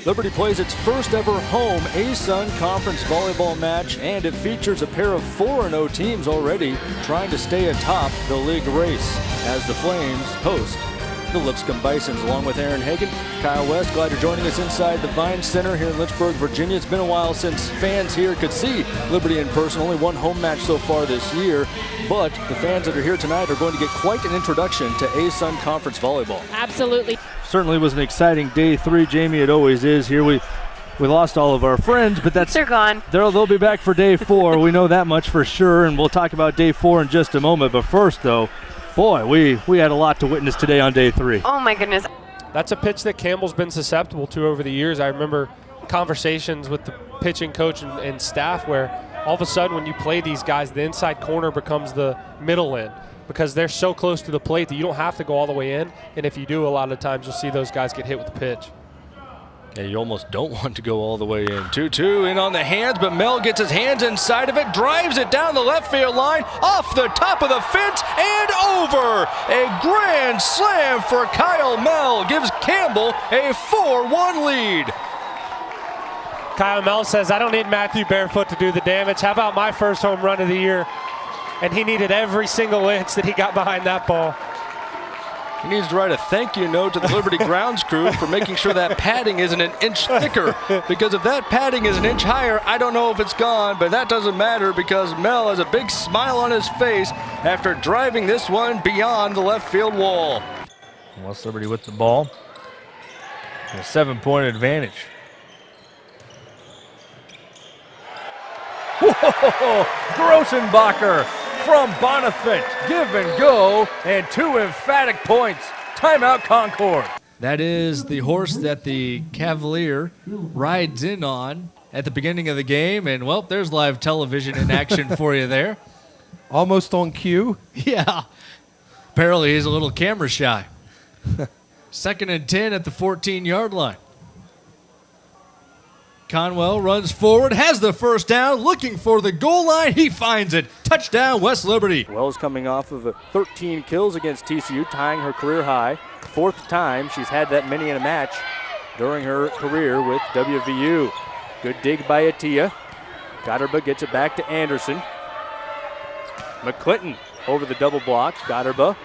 Liberty plays its first ever home ASUN Conference volleyball match, and it features a pair of 4-0 teams already trying to stay atop the league race as the Flames host the Lipscomb Bisons. Along with Aaron Hagen, Kyle West, glad you're joining us inside the Vine Center here in Lynchburg, Virginia. It's been a while since fans here could see Liberty in person. Only one home match so far this year, but the fans that are here tonight are going to get quite an introduction to ASUN Conference volleyball. Absolutely. Certainly was an exciting day 3, Jamie. It always is here. We lost all of our friends, but they're gone. They'll be back for day 4. We know that much for sure, and we'll talk about day 4 in just a moment. But first, though, boy, we had a lot to witness today on day 3. Oh my goodness. That's a pitch that Campbell's been susceptible to over the years. I remember conversations with the pitching coach and staff where all of a sudden when you play these guys, the inside corner becomes the middle end because they're so close to the plate that you don't have to go all the way in. And if you do, a lot of times you'll see those guys get hit with the pitch. Yeah, you almost don't want to go all the way in. 2-2 in on the hands, but Mel gets his hands inside of it, drives it down the left field line, off the top of the fence, and over. A grand slam for Kyle Mel gives Campbell a 4-1 lead. Kyle Mel says, I don't need Matthew Barefoot to do the damage. How about my first home run of the year? And he needed every single inch that he got behind that ball. He needs to write a thank you note to the Liberty grounds crew for making sure that padding isn't an inch thicker. Because if that padding is an inch higher, I don't know if it's gone, but that doesn't matter because Mel has a big smile on his face after driving this one beyond the left field wall. West Liberty with the ball. A 7-point advantage. Whoa! Grossenbacher from Bonifant, give and go, and 2 emphatic points. Timeout Concord. That is the horse that the Cavalier rides in on at the beginning of the game, and well, there's live television in action for you there. Almost on cue. Yeah. Apparently he's a little camera shy. 2nd and 10 at the 14-yard line. Conwell runs forward, has the first down, looking for the goal line. He finds it. Touchdown, West Liberty. Wells coming off of 13 kills against TCU, tying her career high. 4th time she's had that many in a match during her career with WVU. Good dig by Atia. Gotterba gets it back to Anderson. McClinton over the double block. Gotterba.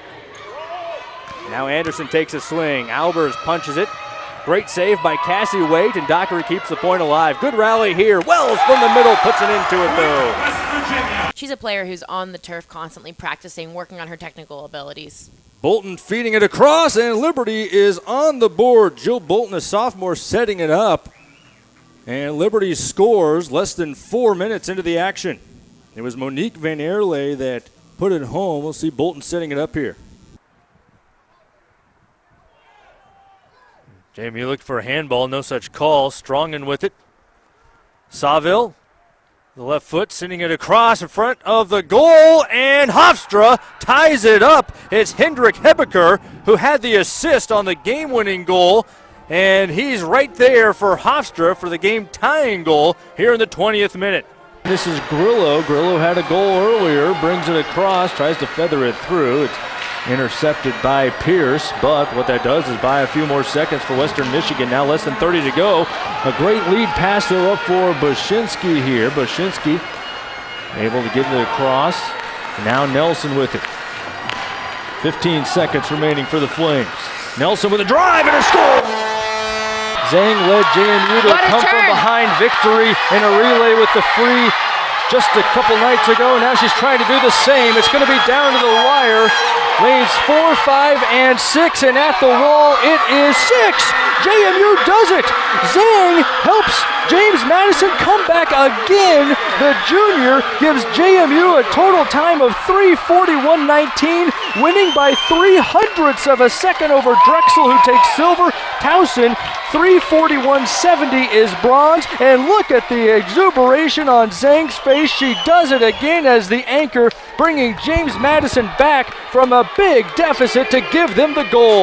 Now Anderson takes a swing. Albers punches it. Great save by Cassie Waite, and Dockery keeps the point alive. Good rally here. Wells from the middle puts it into it, though. She's a player who's on the turf constantly practicing, working on her technical abilities. Bolton feeding it across, and Liberty is on the board. Jill Bolton, a sophomore, setting it up. And Liberty scores less than 4 minutes into the action. It was Monique Van Airle that put it home. We'll see Bolton setting it up here. Jamie looked for a handball, no such call. Strongen with it. Saville, the left foot, sending it across in front of the goal, and Hofstra ties it up. It's Hendrik Hebeker who had the assist on the game-winning goal, and he's right there for Hofstra for the game-tying goal here in the 20th minute. This is Grillo. Grillo had a goal earlier, brings it across, tries to feather it through. It's intercepted by Pierce, but what that does is buy a few more seconds for Western Michigan. Now less than 30 to go. A great lead pass though up for Bushinsky here. Bushinsky able to get it across. Now Nelson with it. 15 seconds remaining for the Flames. Nelson with a drive and a score! Zhang led JMU to a come from behind victory in a relay with the free just a couple nights ago. Now she's trying to do the same. It's going to be down to the wire. Lanes 4, 5, and 6, and at the wall it is 6. JMU does it. Zhang helps James Madison come back again. The junior gives JMU a total time of 3:41.19, winning by 0.03 of a second over Drexel, who takes silver. Towson, 3:41.70 is bronze, and look at the exuberation on Zhang's face. She does it again as the anchor, bringing James Madison back from a big deficit to give them the gold.